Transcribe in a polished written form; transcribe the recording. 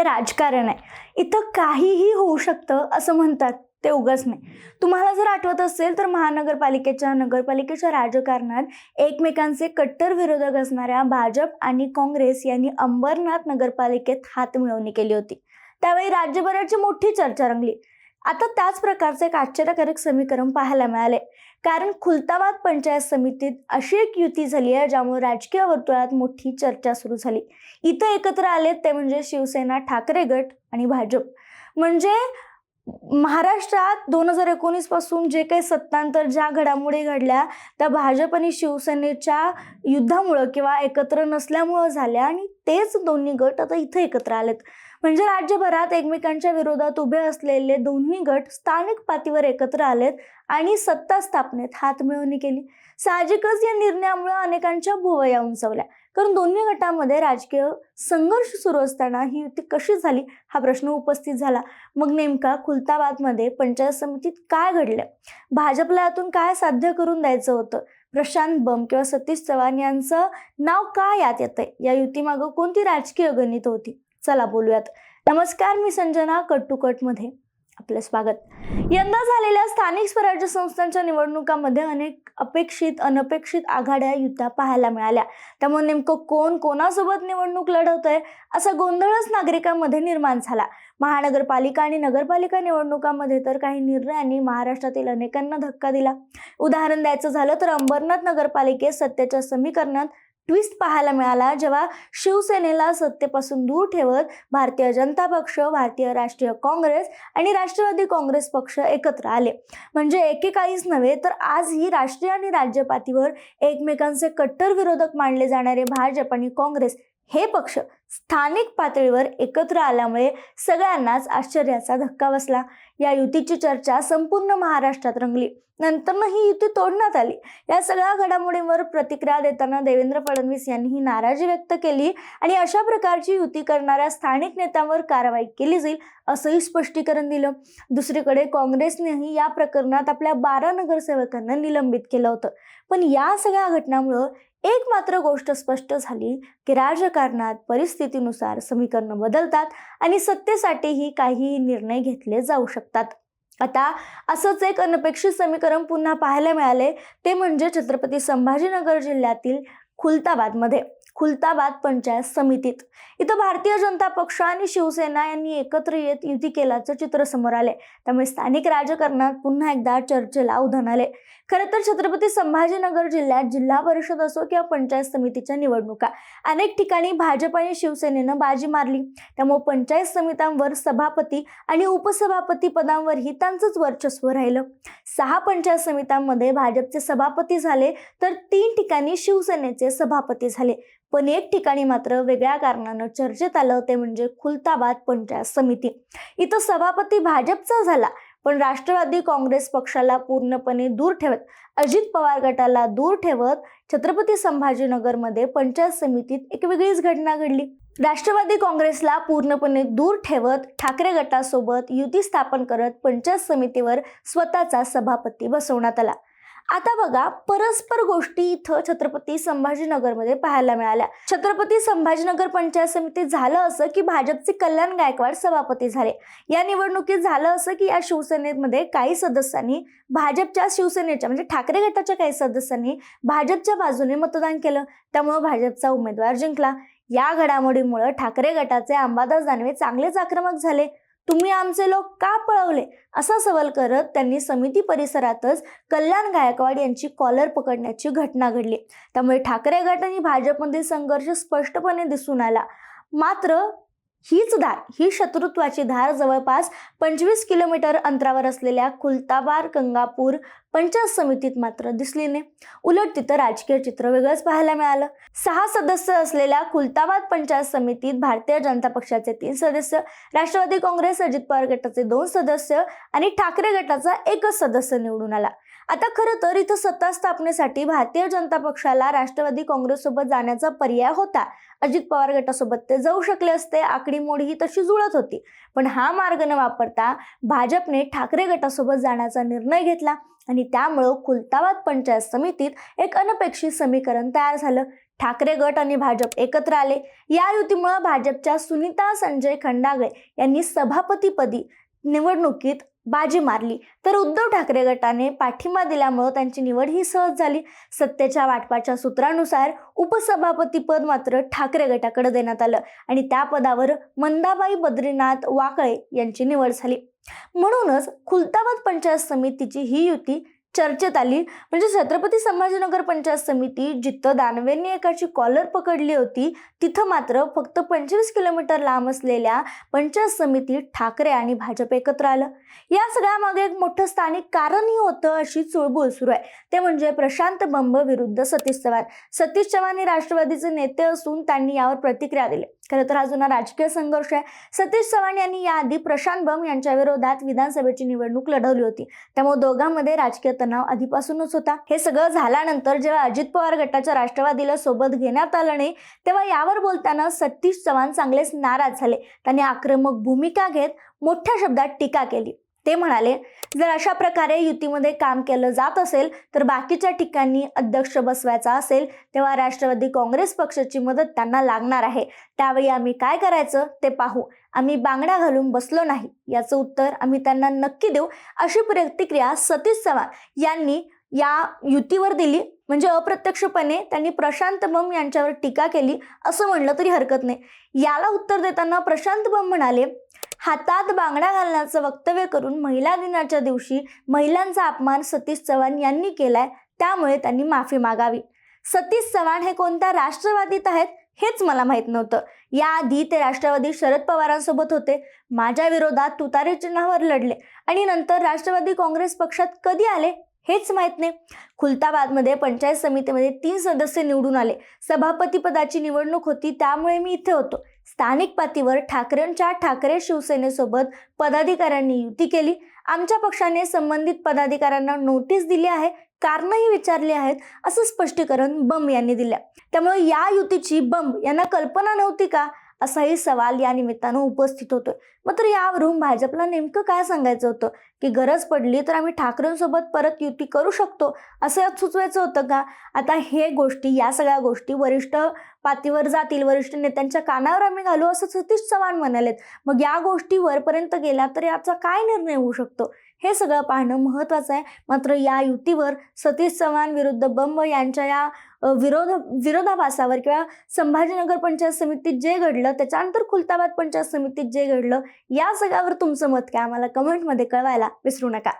हे राजकारण आहे, इथं काहीही होऊ शकतं असं म्हणतात ते उगाच नाही. तुम्हाला जर आठवत असेल तर नगरपालिकेच्या राजकारणात एकमेकांचे कट्टर विरोधक असणाऱ्या भाजप आणि काँग्रेस यांनी अंबरनाथ नगरपालिकेत हातमिळवणी केली होती. त्यावेळी राज्यभराची मोठी चर्चा रंगली. आता त्याच प्रकारचे एक आश्चर्यकारक समीकरण पाहायला मिळाले, कारण खुलताबाद पंचायत समितीत अशी एक युती झाली आहे ज्यामुळे राजकीय वर्तुळात मोठी चर्चा सुरू झाली. इथं एकत्र आले ते म्हणजे शिवसेना, ठाकरे गट आणि भाजप. म्हणजे महाराष्ट्रात 2019 पासून जे काही सत्तांतर, ज्या घडामोडी घडल्या त्या भाजप आणि शिवसेनेच्या युद्धामुळं किंवा एकत्र नसल्यामुळं झाल्या आणि तेच दोन्ही गट आता इथं एकत्र आलेत. म्हणजे राज्यभरात एकमेकांच्या विरोधात उभे असलेले दोन्ही गट स्थानिक पातळीवर एकत्र आलेत आणि सत्ता स्थापनेत हातमिळवणी केली. साहजिकच या निर्णयामुळे अनेकांच्या भुवया उंचावल्या, कारण दोन्ही गटांमध्ये राजकीय संघर्ष सुरू असताना ही युती कशी झाली हा प्रश्न उपस्थित झाला. मग नेमका खुलताबादमध्ये पंचायत समितीत काय घडलं, भाजपला यातून काय साध्य करून द्यायचं होतं, प्रशांत बंब किंवा सतीश चव्हाण यांचं नाव का यात येतंय, या युतीमागं कोणती राजकीय गणित होती, चला बोलूयात. नमस्कार, मी संजना. कट टू कट मध्ये आपलं स्वागत. यंदा झालेल्या स्थानिक स्वराज्य संस्थांच्या निवडणुकांमध्ये अनेक अपेक्षित अनपेक्षित आघाड्या युत्या पाहायला मिळाल्या. त्यामुळे नेमकं कोण कोणासोबत निवडणूक लढवतंय असा गोंधळच नागरिकांमध्ये निर्माण झाला. महानगरपालिका आणि नगरपालिका निवडणुकांमध्ये तर काही निर्णयांनी महाराष्ट्रातील अनेकांना धक्का दिला. उदाहरण द्यायचं झालं तर अंबरनाथ नगरपालिकेत सत्तेच्या समीकरणात ट्विस्ट पाहायला मिळाला, जेव्हा शिवसेनेला सत्तेपासून दूर ठेवत भारतीय जनता पक्ष, भारतीय राष्ट्रीय काँग्रेस आणि राष्ट्रवादी काँग्रेस पक्ष एकत्र आले. म्हणजे एकेकाळीच नव्हे तर आजही राष्ट्रीय आणि राज्य पातळीवर एकमेकांचे कट्टर विरोधक मानले जाणारे भाजप आणि काँग्रेस हे पक्ष स्थानिक पातळीवर एकत्र आल्यामुळे सगळ्यांनाच आश्चर्याचा धक्का बसला. या युतीची चर्चा संपूर्ण महाराष्ट्रात रंगली. नंतर ही युती तोडण्यात आली. या सगळ्या घडामोडींवर प्रतिक्रिया देताना देवेंद्र फडणवीस यांनी नाराजी व्यक्त केली आणि अशा प्रकारची युती करणाऱ्या स्थानिक नेत्यांवर कारवाई केली जाईल असंही स्पष्टीकरण दिलं. दुसरीकडे काँग्रेसनेही या प्रकरणात आपल्या 12 नगरसेवकांना निलंबित केलं होतं. पण या सगळ्या घटनांमुळे एक मात्र गोष्ट स्पष्ट झाली की राजकारणात परिस्थितीनुसार समीकरणं बदलतात आणि सत्तेसाठीही काही निर्णय घेतले जाऊ शकतात. आता असंच एक अनपेक्षित समीकरण पुन्हा पाहायला मिळाले, ते म्हणजे छत्रपती संभाजीनगर जिल्ह्यातील खुलताबाद पंचायत समितीत. इथं भारतीय जनता पक्ष आणि शिवसेना यांनी एकत्र येत युती केल्याचं चित्र समोर आले. त्यामुळे स्थानिक राजकारणात पुन्हा एकदा चर्चेला उधाण आले. खरं तर छत्रपती संभाजीनगर जिल्ह्यात जिल्हा परिषद असो किंवा पंचायत समितीच्या निवडणुका अनेक ठिकाणी भाजप आणि शिवसेनेनं बाजी मारली. त्यामुळे पंचायत समित्यांवर सभापती आणि उपसभापती पदांवरही त्यांचंच वर्चस्व राहिलं. 6 पंचायत समित्यांमध्ये भाजपचे सभापती झाले तर 3 ठिकाणी शिवसेनेचे सभापती झाले. पण एक ठिकाणी मात्र वेगळ्या कारणानं चर्चेत आलं, ते म्हणजे खुलताबाद पंचायत समिती. इथं सभापती भाजपचा झाला, पण राष्ट्रवादी काँग्रेस पक्षाला पूर्णपणे दूर ठेवत, अजित पवार गटाला दूर ठेवत छत्रपती संभाजीनगरमध्ये पंचायत समितीत एक वेगळीच घटना घडली. राष्ट्रवादी काँग्रेसला पूर्णपणे दूर ठेवत ठाकरे गटासोबत युती स्थापन करत पंचायत समितीवर स्वतःचा सभापती बसवण्यात आला. आता बघा, परस्पर गोष्टी इथं छत्रपती संभाजीनगरमध्ये पाहायला मिळाल्या. छत्रपती संभाजीनगर पंचायत समितीत झालं असं की भाजपचे कल्याण गायकवाड सभापती झाले. या निवडणुकीत झालं असं की या शिवसेनेमध्ये काही सदस्यांनी शिवसेनेच्या म्हणजे ठाकरे गटाच्या काही सदस्यांनी भाजपच्या बाजूने मतदान केलं. त्यामुळे भाजपचा उमेदवार जिंकला. या घडामोडीमुळे ठाकरे गटाचे अंबादास दानवे चांगलेच आक्रमक झाले. तुम्ही आमचे लोक का पळवले असा सवाल करत त्यांनी समिती परिसरातच कल्याण गायकवाड यांची कॉलर पकडण्याची घटना घडली. त्यामुळे ठाकरे गट आणि भाजपमधील संघर्ष स्पष्टपणे दिसून आला. मात्र ही शत्रुत्वाची धार जवळपास 25 किलोमीटर अंतरावर असलेल्या खुलताबाद गंगापूर पंचायत समितीत मात्र दिसली नाही. उलट तिथं राजकीय चित्र वेगळंच पाहायला मिळालं. 6 सदस्य असलेल्या खुलताबाद पंचायत समितीत भारतीय जनता पक्षाचे 3 सदस्य, राष्ट्रवादी काँग्रेस अजित पवार गटाचे 2 सदस्य आणि ठाकरे गटाचा 1च सदस्य निवडून आला. आता खरं तर इथं सत्ता स्थापनेसाठी भारतीय जनता पक्षाला राष्ट्रवादी काँग्रेस सोबत जाण्याचा पर्याय होता. अजित पवार गटासोबत ते जाऊ शकले असते. आकडेमोडी ही तशी जुळत होती. पण हा मार्ग न वापरता भाजपने ठाकरे गटासोबत जाण्याचा निर्णय घेतला आणि त्यामुळं खुलताबाद पंचायत समितीत एक अनपेक्षित समीकरण तयार झालं. ठाकरे गट आणि भाजप एकत्र आले. या युतीमुळे भाजपच्या सुनीता संजय खंडागळे यांनी सभापतीपदी निवडणुकीत बाजी मारली, तर उद्धव ठाकरे गटाने पाठिंबा दिल्यामुळे त्यांची निवड ही सहज झाली. सत्तेच्या वाटपाच्या सूत्रानुसार उपसभापतीपद मात्र ठाकरे गटाकडे देण्यात आलं आणि त्या पदावर मंदाबाई बद्रीनाथ वाकळे यांची निवड झाली. म्हणूनच खुलताबाद पंचायत समितीची ही युती चर्चेत आली. म्हणजे छत्रपती संभाजीनगर पंचायत समिती जिथं दानवेंनी एकाची कॉलर पकडली होती, तिथं मात्र फक्त 25 किलोमीटर लांब असलेल्या पंचायत समितीत ठाकरे आणि भाजप एकत्र आलं. या सगळ्यामागे एक मोठं स्थानिक कारणही होतं. अशी चुळबुळ सुरू आहे, ते म्हणजे प्रशांत बंब विरुद्ध सतीश चव्हाण. सतीश चव्हाण हे राष्ट्रवादीचे नेते असून त्यांनी यावर प्रतिक्रिया दिली. खरं तर हा जुना राजकीय संघर्ष आहे. सतीश चव्हाण यांनी याआधी प्रशांत बंब यांच्या विरोधात विधानसभेची निवडणूक लढवली होती, त्यामुळे दोघांमध्ये राजकीय तणाव आधीपासूनच होता. हे सगळं झाल्यानंतर जेव्हा अजित पवार गटाच्या राष्ट्रवादीला सोबत घेण्यात आलं नाही, तेव्हा यावर बोलताना सतीश चव्हाण चांगलेच नाराज झाले. त्यांनी आक्रमक भूमिका घेत मोठ्या शब्दात टीका केली. ते म्हणाले, जर अशा प्रकारे युतीमध्ये काम केलं जात असेल तर बाकीच्या ठिकाणी अध्यक्ष बसवायचा असेल तेव्हा राष्ट्रवादी काँग्रेस पक्षाची मदत त्यांना लागणार आहे. त्यावेळी आम्ही काय करायचं ते पाहू. आम्ही बांगड्या घालून बसलो नाही, याचं उत्तर आम्ही त्यांना नक्की देऊ. अशी प्रतिक्रिया सतीश चव्हाण यांनी या युतीवर दिली. म्हणजे अप्रत्यक्षपणे त्यांनी प्रशांत बंब यांच्यावर टीका केली असं म्हणलं तरी हरकत नाही. याला उत्तर देताना प्रशांत बंब म्हणाले, हातात बांगड्या घालण्याचं वक्तव्य करून महिला दिनाच्या दिवशी महिलांचा अपमान सतीश चव्हाण यांनी केलाय, त्यामुळे त्यांनी माफी मागावी. सतीश चव्हाण हे कोणत्या राष्ट्रवादीत आहेत हेच मला माहित नव्हतं. याआधी ते राष्ट्रवादी शरद पवारांसोबत होते, माझ्या विरोधात तुतारी चिन्हावर लढले आणि नंतर राष्ट्रवादी काँग्रेस पक्षात कधी आले हेच माहित नाही. खुलताबादमध्ये पंचायत समितीमध्ये 3 सदस्य निवडून आले. सभापती पदाची निवडणूक होती, त्यामुळे मी इथे होतो. स्थानिक पातळीवर ठाकरेंच्या ठाकरे शिवसेनेसोबत पदाधिकाऱ्यांनी युती केली. आमच्या पक्षाने संबंधित पदाधिकाऱ्यांना नोटीस दिली आहे, कारणंही विचारली आहेत, असं स्पष्टीकरण बंब यांनी दिलं. त्यामुळे या युतीची बंब यांना कल्पना नव्हती का, असाही सवाल या निमित्तानं उपस्थित होतोय. मात्र यावरून भाजपला नेमकं काय सांगायचं होतं, की गरज पडली तर आम्ही ठाकरेंसोबत परत युती करू शकतो असं यात सुचवायचं होतं का? आता या सगळ्या गोष्टी वरिष्ठ पातळीवर जातील, वरिष्ठ नेत्यांच्या कानावर आम्ही घालू असं सतीश चव्हाण म्हणालेत. मग या गोष्टी वरपर्यंत गेल्या तर याचा काय निर्णय होऊ शकतो हे सगळं पाहणं महत्वाचं आहे. मात्र या युतीवर सतीश चव्हाण विरुद्ध बंब यांच्या या विरोधाभासावर किंवा संभाजीनगर पंचायत समितीत जे घडलं, त्याच्यानंतर खुलताबाद पंचायत समितीत जे घडलं, या सगळ्यावर तुमचं मत काय आम्हाला कमेंटमध्ये कळवायला विसरू नका.